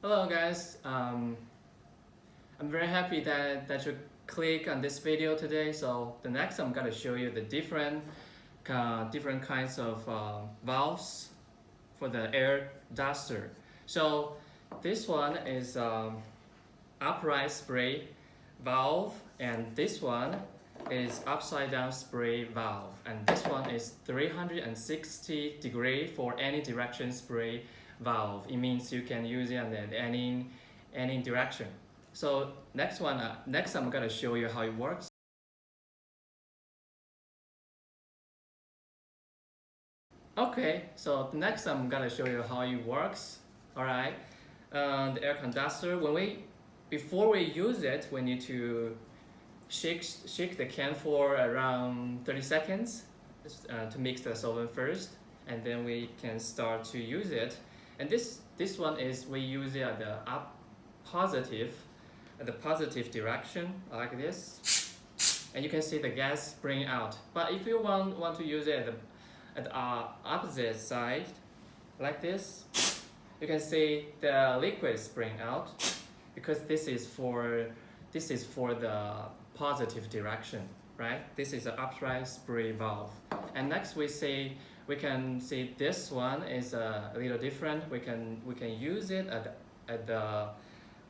Hello guys, I'm very happy that you click on this video today. So the next I'm gonna show you the different kinds of valves for the air duster. So this one is upright spray valve, and this one is upside down spray valve, and this one is 360 degree for any direction spray valve. It means you can use it at any direction. So next I'm gonna show you how it works. Okay, so next I'm gonna show you how it works. All right, the air conductor. Before we use it, we need to shake the can for around 30 seconds to mix the solvent first, and then we can start to use it. And this one is we use it at the positive direction like this, and you can see the gas spring out. But if you want to use it at the opposite side like this, you can see the liquid spring out, because this is for the positive direction, right? This is an upright spray valve. And next we can see this one is a little different. We can use it at the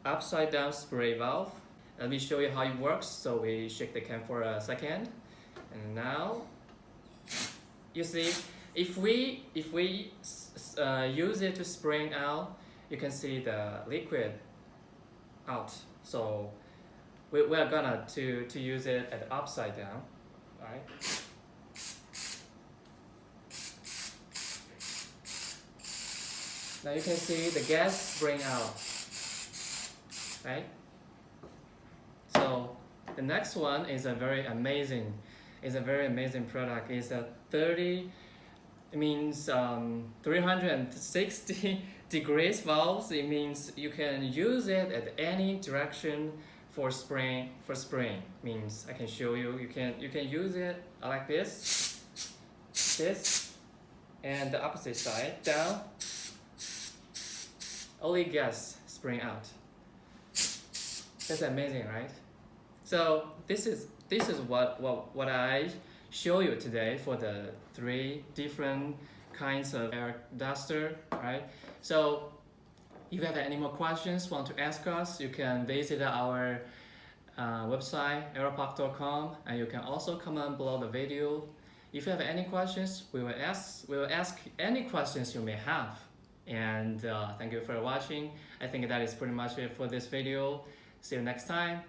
upside down spray valve. Let me show you how it works. So we shake the can for a second, and now you see, if we use it to spring out, you can see the liquid out. So we are gonna to use it at the upside down, right? Now you can see the gas spring out, right? So the next one is a very amazing product. It's a 360 degrees valves. It means you can use it at any direction for spraying. Means I can show you. You can use it like this, and the opposite side down. Only gas spraying out. That's amazing, right? So this is what I show you today for the 3 different kinds of air duster, right? So if you have any more questions, want to ask us, you can visit our website aeropak.com, and you can also comment below the video. If you have any questions, we will ask any questions you may have. And thank you for watching. I think that is pretty much it for this video. See you next time.